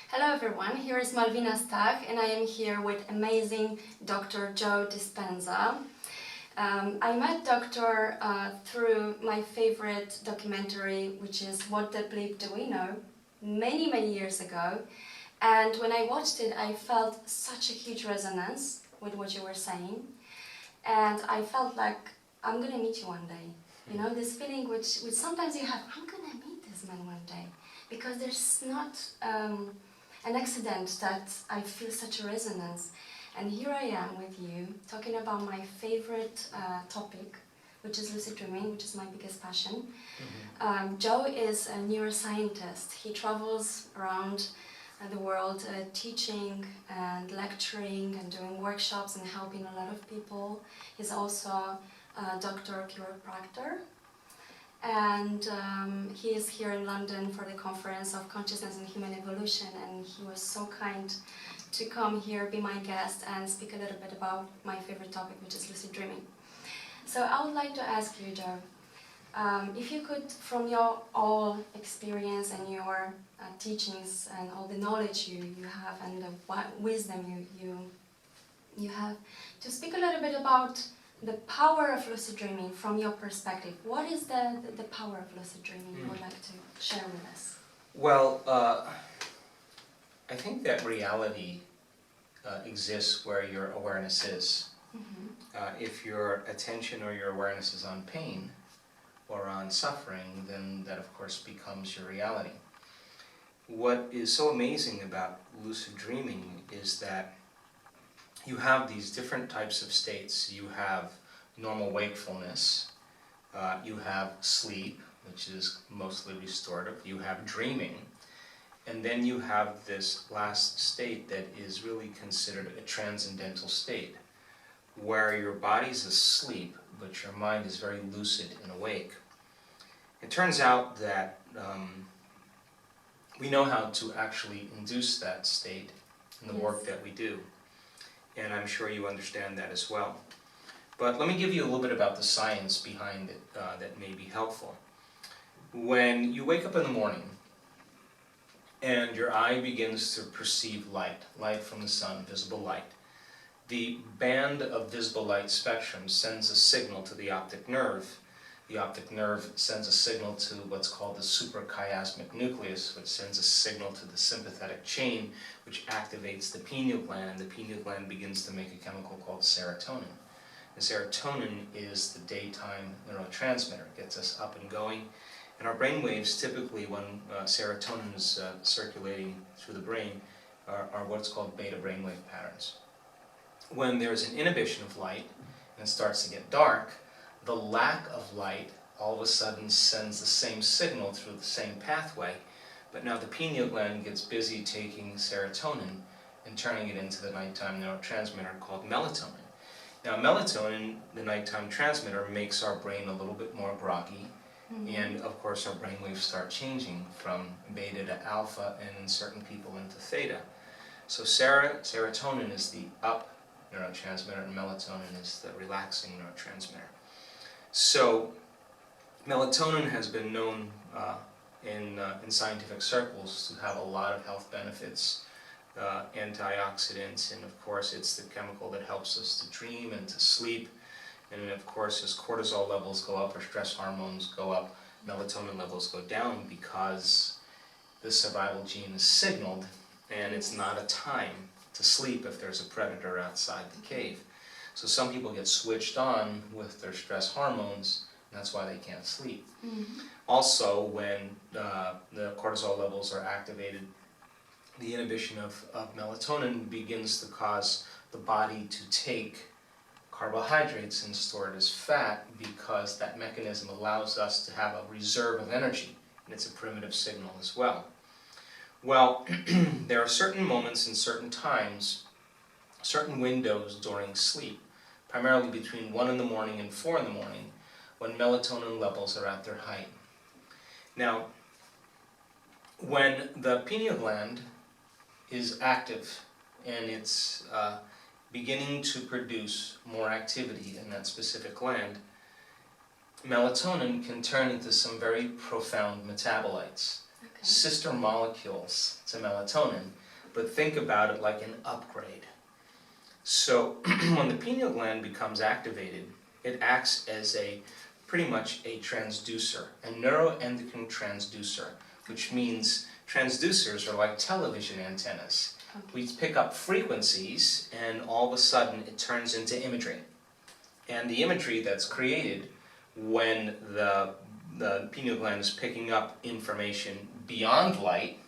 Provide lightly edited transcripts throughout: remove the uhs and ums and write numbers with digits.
Hello everyone, here is Malwina Stach and I am here with amazing Dr. Joe Dispenza. I met Doctor through my favorite documentary, which is What the Bleep Do We Know, many years ago. And when I watched it, I felt such a huge resonance with what you were saying. And I felt like, I'm gonna meet you one day. You know, this feeling which sometimes you have, I'm gonna meet this man one day. Because there's not an accident that I feel such a resonance. And here I am with you, talking about my favorite topic, which is lucid dreaming, which is my biggest passion. Joe is a neuroscientist. He travels around the world teaching and lecturing and doing workshops and helping a lot of people. He's also a doctor chiropractor. And he is here in London for the conference of consciousness and human evolution, and he was so kind to come here, be my guest, and speak a little bit about my favorite topic, which is lucid dreaming. So I would like to ask you, Joe, if you could, from your all experience and your teachings and all the knowledge you have and the wisdom you have, to speak a little bit about the power of lucid dreaming from your perspective. What is the power of lucid dreaming you would like to share with us? Well, I think that reality exists where your awareness is. If your attention or your awareness is on pain or on suffering, then that of course becomes your reality. What is so amazing about lucid dreaming is that you have these different types of states. You have normal wakefulness, you have sleep, which is mostly restorative, you have dreaming, and then you have this last state that is really considered a transcendental state, where your body's asleep, but your mind is very lucid and awake. It turns out that we know how to actually induce that state in the work that we do. And I'm sure you understand that as well. But let me give you a little bit about the science behind it that may be helpful. When you wake up in the morning and your eye begins to perceive light from the sun, visible light, the band of visible light spectrum sends a signal to the optic nerve. The optic nerve sends a signal to what's called the suprachiasmatic nucleus, which sends a signal to the sympathetic chain, which activates the pineal gland, and the pineal gland begins to make a chemical called serotonin. And serotonin is the daytime neurotransmitter. It gets us up and going. And our brain waves, typically when serotonin is circulating through the brain, are what's called beta brainwave patterns. When there's an inhibition of light and it starts to get dark, the lack of light all of a sudden sends the same signal through the same pathway, but now the pineal gland gets busy taking serotonin and turning it into the nighttime neurotransmitter called melatonin. Now melatonin, the nighttime transmitter, makes our brain a little bit more groggy, and of course our brainwaves start changing from beta to alpha, and in certain people into theta. So serotonin is the up neurotransmitter and melatonin is the relaxing neurotransmitter. So, melatonin has been known in scientific circles to have a lot of health benefits, antioxidants, and of course it's the chemical that helps us to dream and to sleep. And of course as cortisol levels go up or stress hormones go up, melatonin levels go down because the survival gene is signaled and it's not a time to sleep if there's a predator outside the cave. So some people get switched on with their stress hormones, and that's why they can't sleep. Also, when the cortisol levels are activated, the inhibition of melatonin begins to cause the body to take carbohydrates and store it as fat, because that mechanism allows us to have a reserve of energy, and it's a primitive signal as well. Well, there are certain moments and certain times, certain windows during sleep, primarily between 1 in the morning and 4 in the morning, when melatonin levels are at their height. Now, when the pineal gland is active and it's beginning to produce more activity in that specific gland, melatonin can turn into some very profound metabolites. sister molecules to melatonin, but think about it like an upgrade. So when the pineal gland becomes activated, it acts as pretty much a transducer, a neuroendocrine transducer, which means transducers are like television antennas. We pick up frequencies, and all of a sudden it turns into imagery. And the imagery that's created when the pineal gland is picking up information beyond light,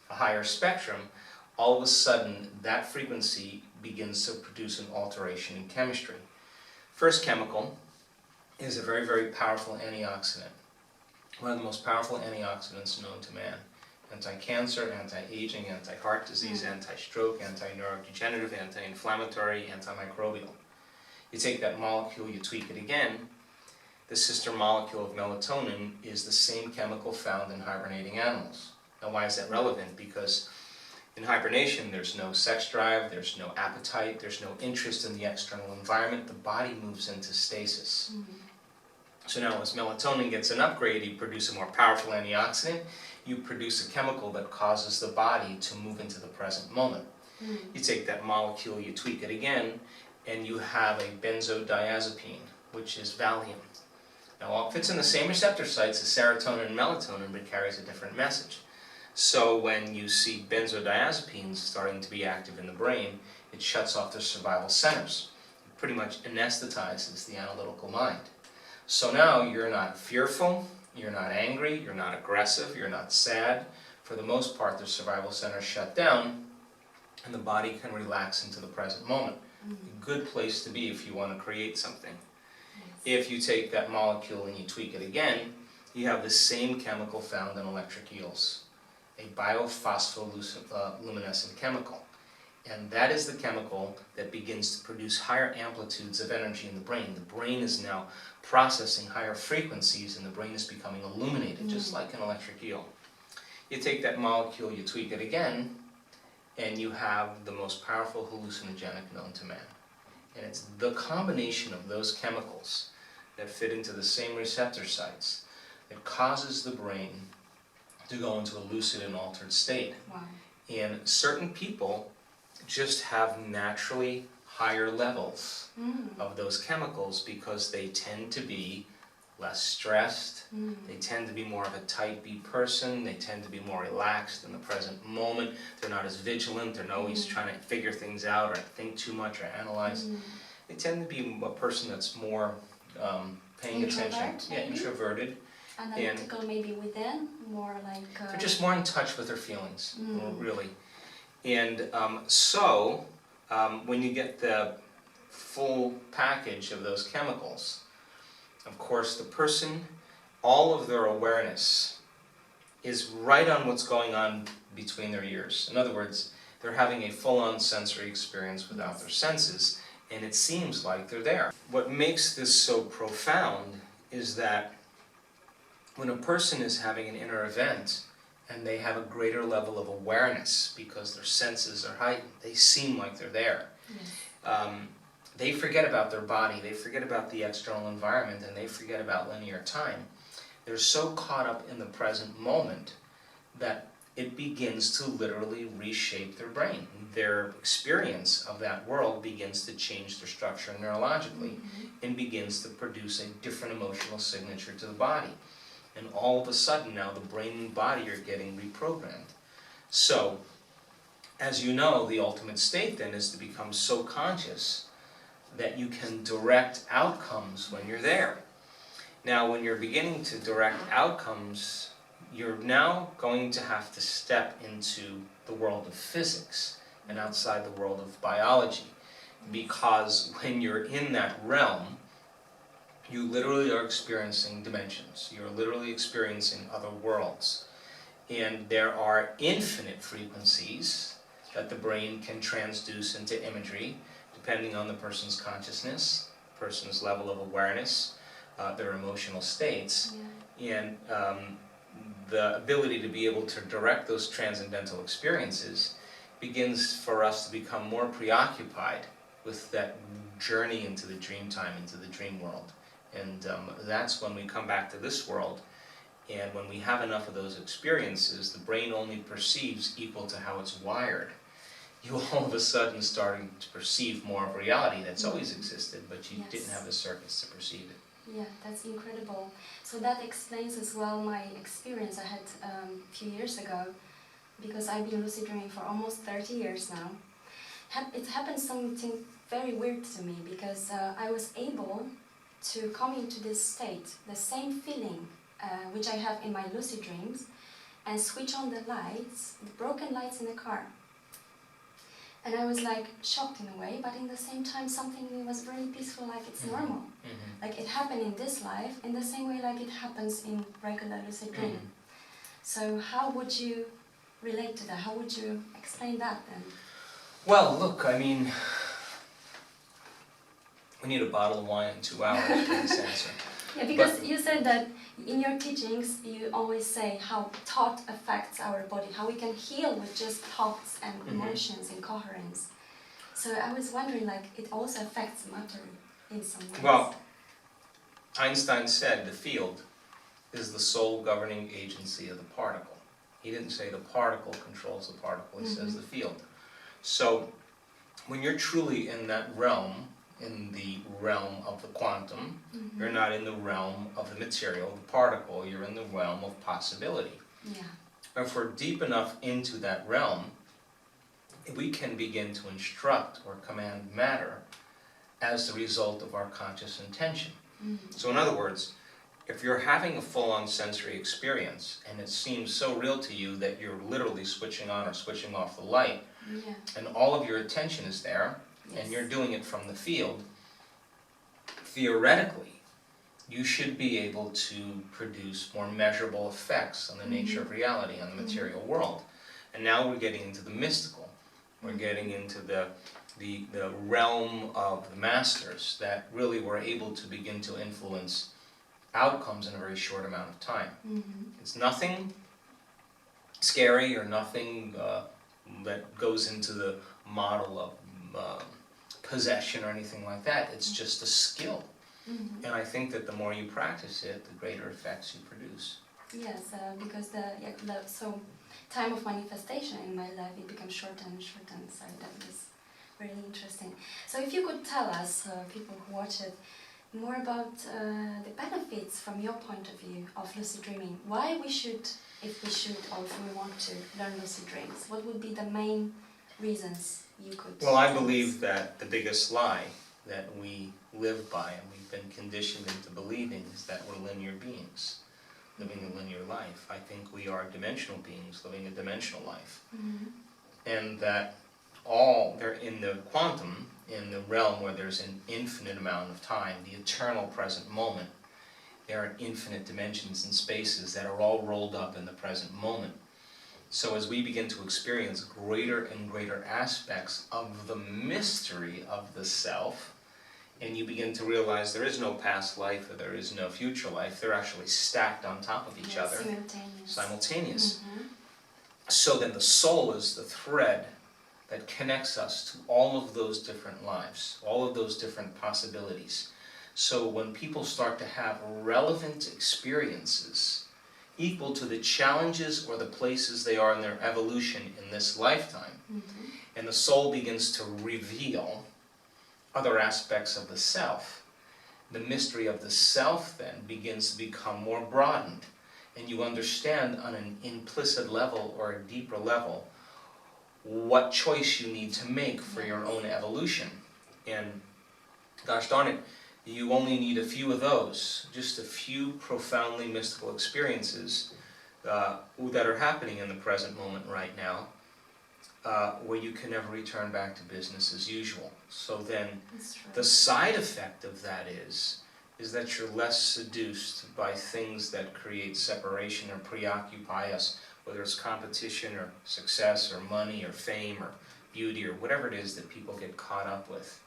a higher spectrum, all of a sudden that frequency begins to produce an alteration in chemistry. First chemical is a very, very powerful antioxidant. One of the most powerful antioxidants known to man. Anti-cancer, anti-aging, anti-heart disease, anti-stroke, anti-neurodegenerative, anti-inflammatory, antimicrobial. You take that molecule, you tweak it again. The sister molecule of melatonin is the same chemical found in hibernating animals. Now why is that relevant? Because in hibernation there's no sex drive, there's no appetite, there's no interest in the external environment. The body moves into stasis. So now as melatonin gets an upgrade, you produce a more powerful antioxidant. You produce a chemical that causes the body to move into the present moment. You take that molecule, you tweak it again, and you have a benzodiazepine, which is Valium. Now it fits in the same receptor sites as serotonin and melatonin, but carries a different message. So when you see benzodiazepines starting to be active in the brain, it shuts off the survival centers. It pretty much anesthetizes the analytical mind. So now you're not fearful, you're not angry, you're not aggressive, you're not sad. For the most part, the survival centers shut down, and the body can relax into the present moment. A good place to be if you want to create something. If you take that molecule and you tweak it again, you have the same chemical found in electric eels, a biophospholuminescent chemical. And that is the chemical that begins to produce higher amplitudes of energy in the brain. The brain is now processing higher frequencies, and the brain is becoming illuminated, just like an electric eel. You take that molecule, you tweak it again, and you have the most powerful hallucinogenic known to man. And it's the combination of those chemicals that fit into the same receptor sites that causes the brain to go into a lucid and altered state. Wow. And certain people just have naturally higher levels of those chemicals because they tend to be less stressed, they tend to be more of a type B person, they tend to be more relaxed in the present moment, they're not as vigilant, they're not always trying to figure things out or think too much or analyze. They tend to be a person that's more paying attention. Yeah, introverted. Analytical, maybe within, more like... They're just more in touch with their feelings, really. And so, when you get the full package of those chemicals, of course the person, all of their awareness is right on what's going on between their ears. In other words, they're having a full-on sensory experience without their senses, and it seems like they're there. What makes this so profound is that when a person is having an inner event, and they have a greater level of awareness because their senses are heightened, they seem like they're there. They forget about their body, they forget about the external environment, and they forget about linear time. They're so caught up in the present moment that it begins to literally reshape their brain. Their experience of that world begins to change their structure neurologically and begins to produce a different emotional signature to the body. And all of a sudden now the brain and body are getting reprogrammed. So, as you know, the ultimate state then is to become so conscious that you can direct outcomes when you're there. Now, when you're beginning to direct outcomes, you're now going to have to step into the world of physics and outside the world of biology. Because when you're in that realm, you literally are experiencing dimensions. You're literally experiencing other worlds. And there are infinite frequencies that the brain can transduce into imagery, depending on the person's consciousness, person's level of awareness, their emotional states, and the ability to be able to direct those transcendental experiences begins for us to become more preoccupied with that journey into the dream time, into the dream world. And that's when we come back to this world And when we have enough of those experiences, the brain only perceives equal to how it's wired. You all of a sudden starting to perceive more of reality that's always existed, but you didn't have the circuits to perceive it. Yeah, that's incredible. So that explains as well my experience I had a few years ago, because I've been lucid dreaming for almost 30 years now. It happened something very weird to me, because I was able to come into this state, the same feeling which I have in my lucid dreams, and switch on the lights, the broken lights in the car. And I was like shocked in a way, but in the same time something was very peaceful, like it's normal. Like it happened in this life in the same way like it happens in regular lucid dreaming. So how would you relate to that? How would you explain that then? Well, look, I mean, we need a bottle of wine in 2 hours for this answer. Yeah, because you said that in your teachings you always say how thought affects our body, how we can heal with just thoughts and emotions and coherence. So I was wondering, like, it also affects matter in some ways. Well, Einstein said the field is the sole governing agency of the particle. He didn't say the particle controls the particle, he says the field. So when you're truly in that realm, in the realm of the quantum, you're not in the realm of the material, the particle, you're in the realm of possibility. Yeah. If we're deep enough into that realm, we can begin to instruct or command matter as the result of our conscious intention. So in other words, if you're having a full-on sensory experience and it seems so real to you that you're literally switching on or switching off the light, and all of your attention is there, and you're doing it from the field, theoretically, you should be able to produce more measurable effects on the nature of reality, on the material world. And now we're getting into the mystical. We're getting into the realm of the masters that really were able to begin to influence outcomes in a very short amount of time. It's nothing scary or nothing that goes into the model of possession or anything like that. It's just a skill. And I think that the more you practice it, the greater effects you produce. Yes, because the time of manifestation in my life, it becomes shorter and shorter, so that was really interesting. So if you could tell us, people who watch it, more about the benefits from your point of view of lucid dreaming. Why we should, if we should or if we want to learn lucid dreams, what would be the main reasons you could? Well, I believe that the biggest lie that we live by and we've been conditioned into believing is that we're linear beings living a linear life. I think we are dimensional beings living a dimensional life. And that they're in the quantum, in the realm where there's an infinite amount of time, the eternal present moment. There are infinite dimensions and spaces that are all rolled up in the present moment. So as we begin to experience greater and greater aspects of the mystery of the self, and you begin to realize there is no past life or there is no future life, they're actually stacked on top of each other. Simultaneous. So then the soul is the thread that connects us to all of those different lives, all of those different possibilities. So when people start to have relevant experiences equal to the challenges or the places they are in their evolution in this lifetime, and the soul begins to reveal other aspects of the self, the mystery of the self then begins to become more broadened, and you understand on an implicit level or a deeper level what choice you need to make for your own evolution. And gosh darn it, you only need a few of those, just a few profoundly mystical experiences that are happening in the present moment right now, where you can never return back to business as usual. So then the side effect of that is that you're less seduced by things that create separation or preoccupy us, whether it's competition or success or money or fame or beauty or whatever it is that people get caught up with.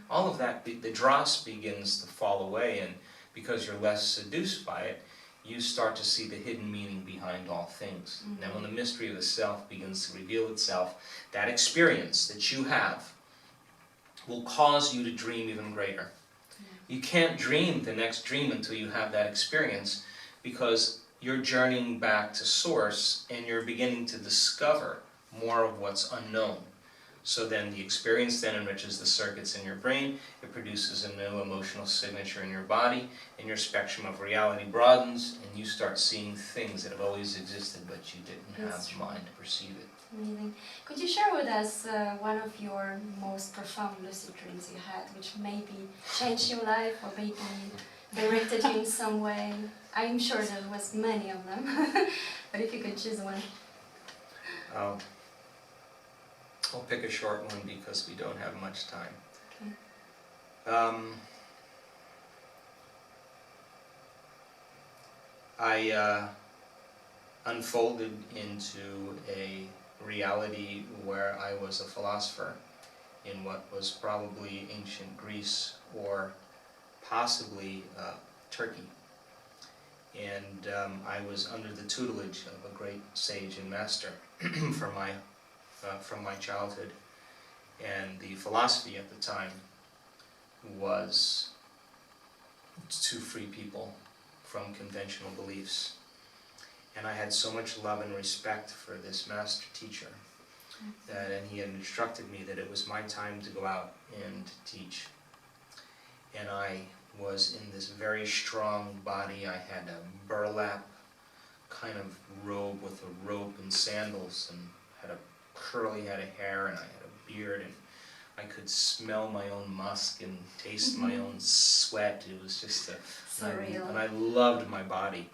All of that, the dross begins to fall away, and because you're less seduced by it, you start to see the hidden meaning behind all things. Now when the mystery of the self begins to reveal itself, that experience that you have will cause you to dream even greater. You can't dream the next dream until you have that experience, because you're journeying back to source and you're beginning to discover more of what's unknown. So then the experience then enriches the circuits in your brain, it produces a new emotional signature in your body, and your spectrum of reality broadens, and you start seeing things that have always existed but you didn't have the mind to perceive it. Amazing. Could you share with us one of your most profound lucid dreams you had, which maybe changed your life or maybe directed you in some way? I'm sure there was many of them, but if you could choose one. I'll pick a short one because we don't have much time. Okay. I unfolded into a reality where I was a philosopher in what was probably ancient Greece or possibly Turkey. And I was under the tutelage of a great sage and master from my childhood. And the philosophy at the time was to free people from conventional beliefs. And I had so much love and respect for this master teacher and he had instructed me that it was my time to go out and teach. And I was in this very strong body. I had a burlap kind of robe with a rope and sandals, and had a curly head of hair, and I had a beard, and I could smell my own musk and taste my own sweat. It was just surreal. And I loved my body.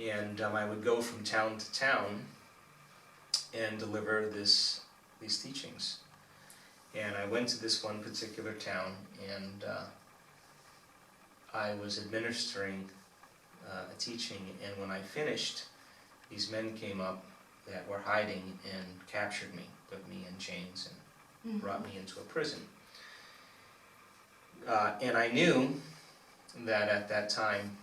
And I would go from town to town and deliver these teachings. And I went to this one particular town, and I was administering a teaching, and when I finished, these men came up that were hiding and captured me, put me in chains, and brought me into a prison. And I knew that at that time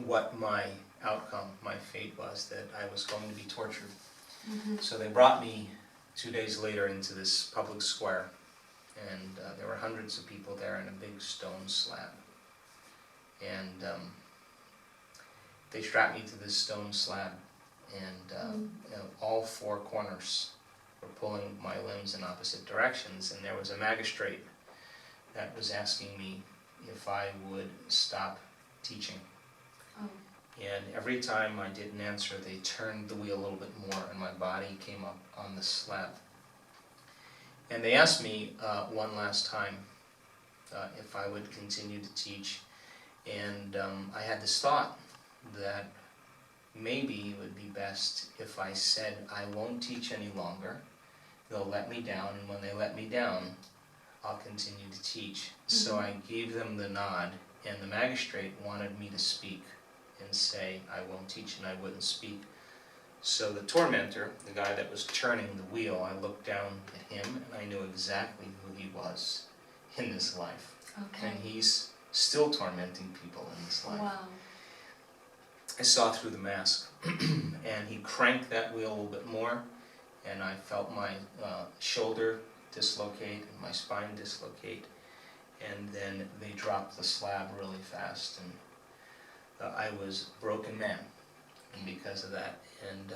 what my outcome, my fate was, that I was going to be tortured. So they brought me 2 days later into this public square, and there were hundreds of people there in a big stone slab. And they strapped me to this stone slab, and all four corners were pulling my limbs in opposite directions, and there was a magistrate that was asking me if I would stop teaching. Oh. And every time I didn't answer, they turned the wheel a little bit more, and my body came up on the slab. And they asked me one last time if I would continue to teach, and I had this thought that maybe it would be best if I said I won't teach any longer. They'll let me down, and when they let me down, I'll continue to teach. So I gave them the nod, and the magistrate wanted me to speak and say I won't teach, and I wouldn't speak. So the tormentor, the guy that was turning the wheel, I looked down at him, and I knew exactly who he was in this life. Okay. And he's still tormenting people in this life. Wow. I saw through the mask, and he cranked that wheel a little bit more, and I felt my shoulder dislocate and my spine dislocate, and then they dropped the slab really fast, and I was a broken man because of that. And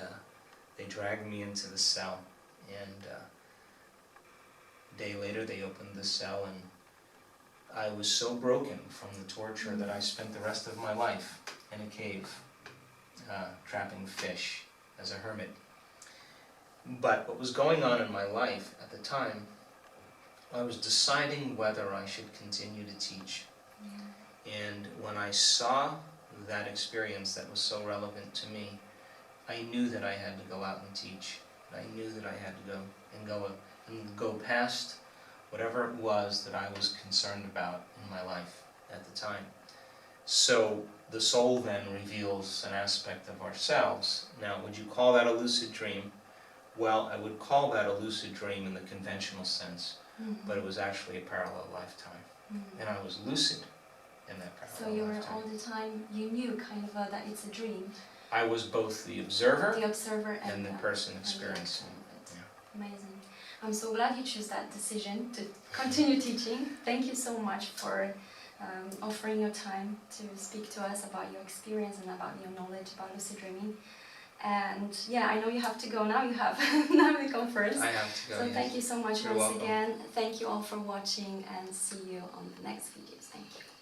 they dragged me into the cell, and a day later they opened the cell, and I was so broken from the torture that I spent the rest of my life in a cave, trapping fish as a hermit. But what was going on in my life at the time, I was deciding whether I should continue to teach. And when I saw that experience that was so relevant to me, I knew that I had to go out and teach. I knew that I had to go past whatever it was that I was concerned about in my life at the time. So the soul then reveals an aspect of ourselves. Now, would you call that a lucid dream? Well, I would call that a lucid dream in the conventional sense, but it was actually a parallel lifetime. And I was lucid in that parallel lifetime. So you were all the time, you knew kind of that it's a dream. I was both the observer, and the person experiencing it. Yeah. Amazing. I'm so glad you chose that decision to continue teaching. Thank you so much for offering your time to speak to us about your experience and about your knowledge about lucid dreaming. And yeah, I know you have to go now. You have now the conference. I have to go. So yes. thank you so much You're once welcome. again. Thank you all for watching, and see you on the next videos. Thank you.